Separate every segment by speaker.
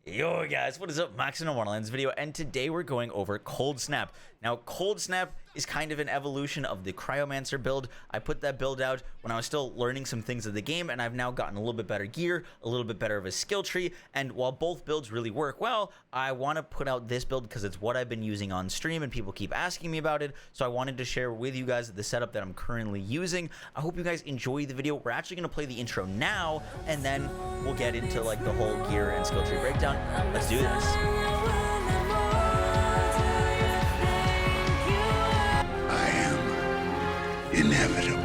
Speaker 1: Yo guys, what is up? Max in a Wonderlands video, and today we're going over Cold Snap. Now, Cold Snap is kind of an evolution of the cryomancer build. I put that build out when I was still learning some things of the game, and I've now gotten a little bit better gear, a little bit better of a skill tree, and while both builds really work well, I want to put out this build because it's what I've been using on stream and people keep asking me about it, so I wanted to share with you guys the setup that I'm currently using. I hope you guys enjoy the video. We're actually going to play the intro now, and then we'll get into like the whole gear and skill tree breakdown. Let's do this.
Speaker 2: I am inevitable.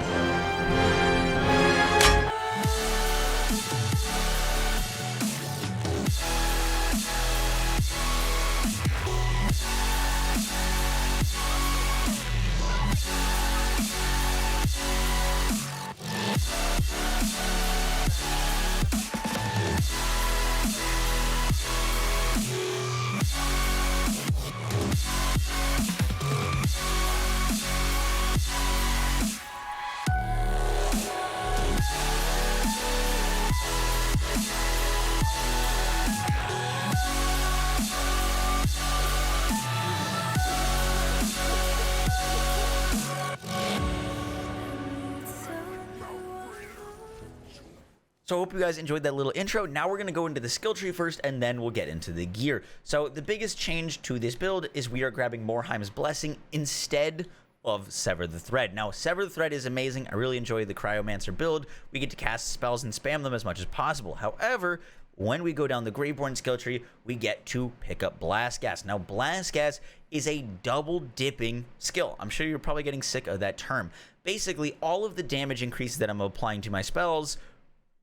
Speaker 1: So I hope you guys enjoyed that little intro. Now we're going to go into the skill tree first, and then we'll get into the gear. So the biggest change to this build is we are grabbing Morheim's Blessing instead of Sever the Thread. Now, Sever the Thread is amazing. I really enjoy the cryomancer build. We get to cast spells and spam them as much as possible. However, when we go down the Graveborn skill tree, we get to pick up Blast Gas. Now, Blast Gas is a double dipping skill. I'm sure you're probably getting sick of that term. Basically, all of the damage increases that I'm applying to my spells,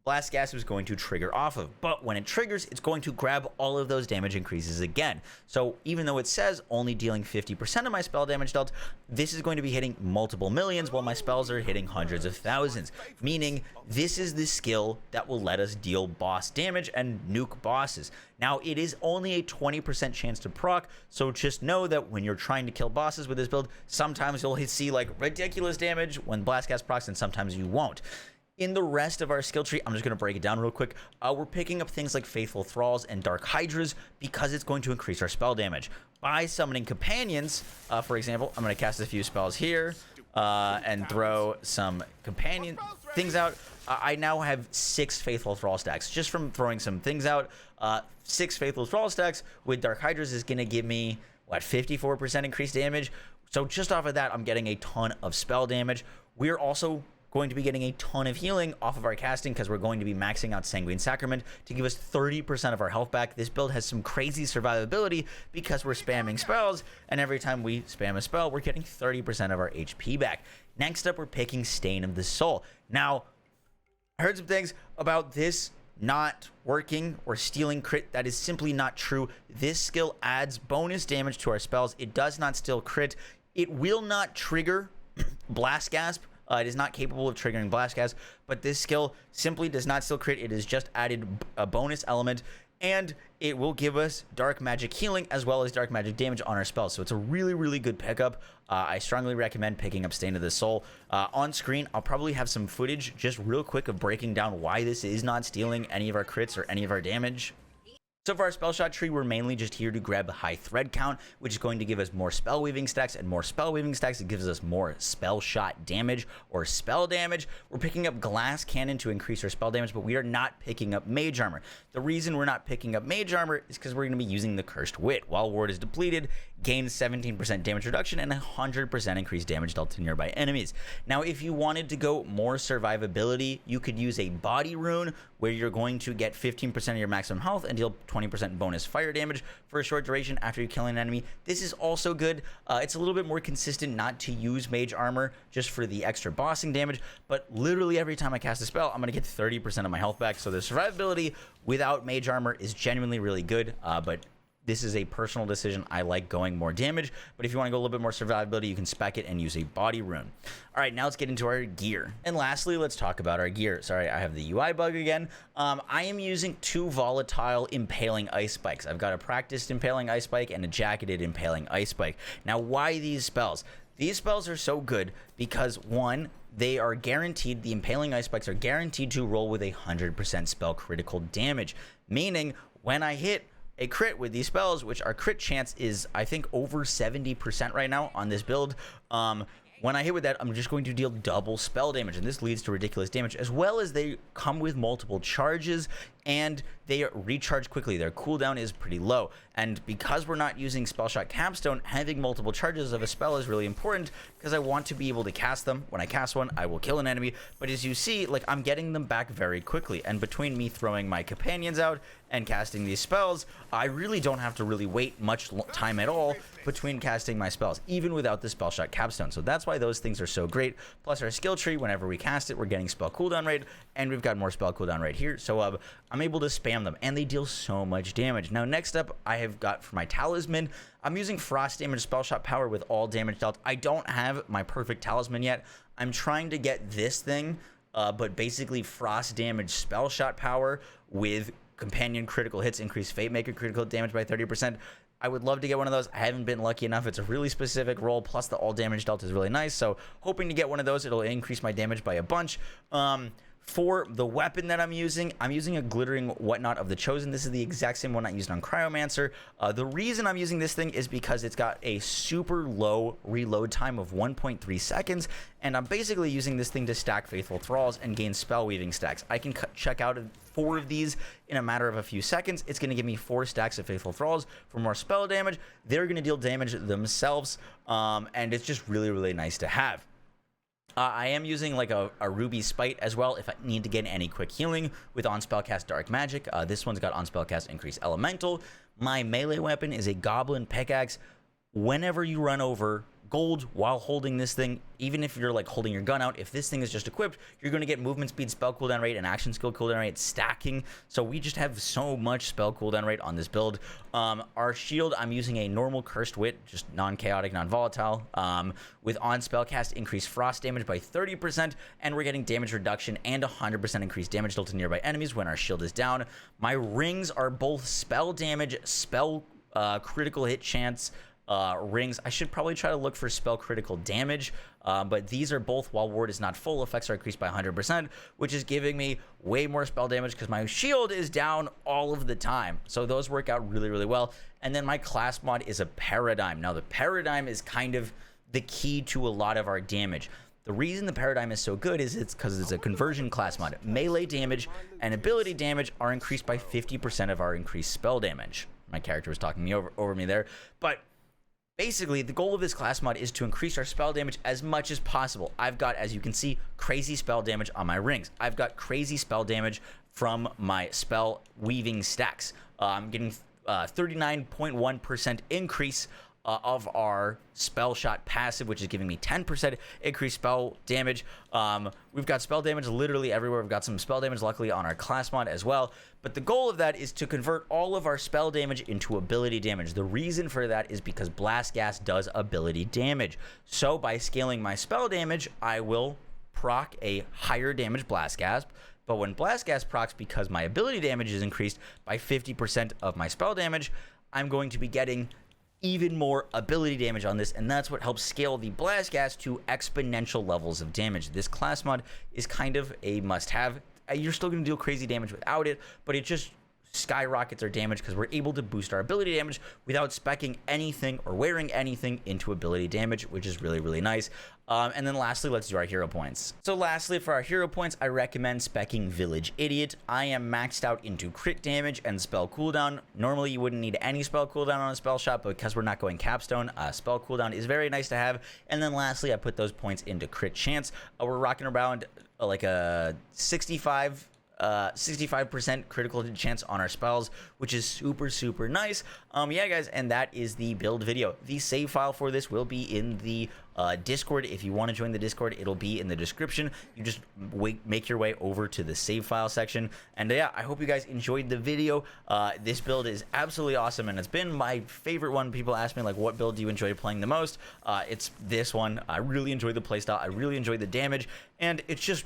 Speaker 1: Blast Gas is going to trigger off of, but when it triggers, it's going to grab all of those damage increases again. So even though it says only dealing 50% of my spell damage dealt, this is going to be hitting multiple millions while my spells are hitting hundreds of thousands, meaning this is the skill that will let us deal boss damage and nuke bosses. Now, it is only a 20% chance to proc, so just know that when you're trying to kill bosses with this build, sometimes you'll see like ridiculous damage when Blast Gas procs, and sometimes you won't. In the rest of our skill tree, I'm just going to break it down real quick. We're picking up things like Faithful Thralls and Dark Hydras because it's going to increase our spell damage. By summoning companions, for example, I'm going to cast a few spells here and throw some companion things out. I now have 6 Faithful Thrall stacks just from throwing some things out. 6 Faithful Thrall stacks with Dark Hydras is going to give me, what, 54% increased damage. So just off of that, I'm getting a ton of spell damage. We're also going to be getting a ton of healing off of our casting because we're going to be maxing out Sanguine Sacrament to give us 30% of our health back. This build has some crazy survivability because we're spamming spells, and every time we spam a spell, we're getting 30% of our HP back. Next up, we're picking Stain of the Soul. Now, I heard some things about this not working or stealing crit. That is simply not true. This skill adds bonus damage to our spells. It does not steal crit. It will not trigger Blast Gasp. It is not capable of triggering Blast Gas, but this skill simply does not steal crit. It is just added a bonus element, and it will give us dark magic healing as well as dark magic damage on our spells. So it's a really, really good pickup. I strongly recommend picking up Stain of the Soul. On screen, I'll probably have some footage just real quick of breaking down why this is not stealing any of our crits or any of our damage. So for our spell shot tree, we're mainly just here to grab the high thread count, which is going to give us more spell weaving stacks, and more spell weaving stacks, it gives us more spell shot damage or spell damage. We're picking up glass cannon to increase our spell damage, but we are not picking up mage armor. The reason we're not picking up mage armor is because we're going to be using the cursed wit. While ward is depleted, gains 17% damage reduction and 100% increased damage dealt to nearby enemies. Now, if you wanted to go more survivability, you could use a body rune where you're going to get 15% of your maximum health and deal 20% bonus fire damage for a short duration after you kill an enemy. This is also good. It's a little bit more consistent not to use mage armor just for the extra bossing damage, but literally every time I cast a spell, I'm going to get 30% of my health back. So the survivability without mage armor is genuinely really good, but this is a personal decision. I like going more damage, but if you want to go a little bit more survivability, you can spec it and use a body rune. All right, now let's get into our gear. And lastly, let's talk about our gear. Sorry, I have the UI bug again. I am using 2 volatile impaling ice spikes. I've got a practiced impaling ice spike and a jacketed impaling ice spike. Now, why these spells? These spells are so good because, one, they are guaranteed, the impaling ice spikes are guaranteed to roll with 100% spell critical damage, meaning when I hit a crit with these spells, which our crit chance is, I think, over 70% right now on this build. When I hit with that, I'm just going to deal double spell damage, and this leads to ridiculous damage, as well as they come with multiple charges, and they recharge quickly. Their cooldown is pretty low, and because we're not using spell shot capstone, having multiple charges of a spell is really important, because I want to be able to cast them. When I cast one, I will kill an enemy, but as you see, like, I'm getting them back very quickly, and between me throwing my companions out and casting these spells, I really don't have to really wait much time at all between casting my spells, even without the spell shot capstone. So that's why those things are so great. Plus our skill tree, whenever we cast it, we're getting spell cooldown rate, and we've got more spell cooldown right here. So I'm able to spam them, and they deal so much damage. Now next up, I have got for my talisman, I'm using frost damage spell shot power with all damage dealt. I don't have my perfect talisman yet. I'm trying to get this thing, but basically frost damage spell shot power with companion critical hits, increase fate maker critical damage by 30%. I would love to get one of those. I haven't been lucky enough. It's a really specific roll, plus the all damage dealt is really nice, so hoping to get one of those. It'll increase my damage by a bunch. For the weapon that I'm using a glittering whatnot of the chosen. This is the exact same one I used on cryomancer. The reason I'm using this thing is because it's got a super low reload time of 1.3 seconds, and I'm basically using this thing to stack faithful thralls and gain spell weaving stacks. I can check out 4 of these in a matter of a few seconds. It's going to give me 4 stacks of faithful thralls for more spell damage. They're going to deal damage themselves, and it's just really, really nice to have. I am using like a ruby spite as well if I need to get any quick healing with on spellcast dark magic. This one's got on spellcast increase elemental. My melee weapon is a goblin pickaxe. Whenever you run over gold while holding this thing, even if you're like holding your gun out, if this thing is just equipped, you're going to get movement speed, spell cooldown rate, and action skill cooldown rate stacking. So we just have so much spell cooldown rate on this build. Our shield, I'm using a normal cursed wit, just non-chaotic, non-volatile, with on spellcast increased frost damage by 30%, and we're getting damage reduction and 100% increased damage dealt to nearby enemies when our shield is down. My rings are both spell damage, spell critical hit chance, rings. I should probably try to look for spell critical damage, but these are both, while ward is not full, effects are increased by 100%, which is giving me way more spell damage because my shield is down all of the time. So those work out really, really well. And then my class mod is a paradigm. Now the paradigm is kind of the key to a lot of our damage. The reason the paradigm is so good is it's because it's a conversion class mod. Melee damage and ability damage are increased by 50% of our increased spell damage. My character was talking over me there, but basically, the goal of this class mod is to increase our spell damage as much as possible. I've got, as you can see, crazy spell damage on my rings. I've got crazy spell damage from my spell weaving stacks. I'm getting 39.1% increase of our spell shot passive, which is giving me 10% increased spell damage. We've got spell damage literally everywhere. We've got some spell damage luckily on our class mod as well, but the goal of that is to convert all of our spell damage into ability damage. The reason for that is because blast gas does ability damage. So by scaling my spell damage, I will proc a higher damage blast gas. But when blast gas procs, because my ability damage is increased by 50% of my spell damage, I'm going to be getting even more ability damage on this, and that's what helps scale the blast gas to exponential levels of damage. This class mod is kind of a must-have. You're still going to deal crazy damage without it, but it just skyrockets our damage because we're able to boost our ability damage without speccing anything or wearing anything into ability damage, which is really, really nice. And then lastly, let's do our hero points. So lastly, for our hero points, I recommend speccing Village Idiot. I am maxed out into crit damage and spell cooldown. Normally, you wouldn't need any spell cooldown on a spell shot, but because we're not going capstone, spell cooldown is very nice to have. And then lastly, I put those points into crit chance. We're rocking around like a 65% critical hit chance on our spells, which is super, super nice. Yeah, guys, and that is the build video. The save file for this will be in the Discord. If you want to join the Discord, it'll be in the description. You just make your way over to the save file section. And yeah, I hope you guys enjoyed the video. This build is absolutely awesome, and it's been my favorite one. People ask me, like, what build do you enjoy playing the most? It's this one. I really enjoy the playstyle. I really enjoy the damage, and it just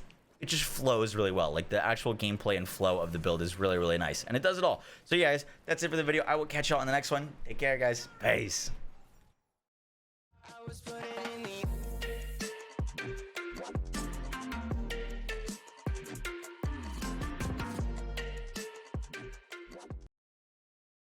Speaker 1: flows really well. Like, the actual gameplay and flow of the build is really, really nice, and it does it all. So yeah, guys, that's it for the video. I will catch y'all on the next one. Take care, guys. Peace.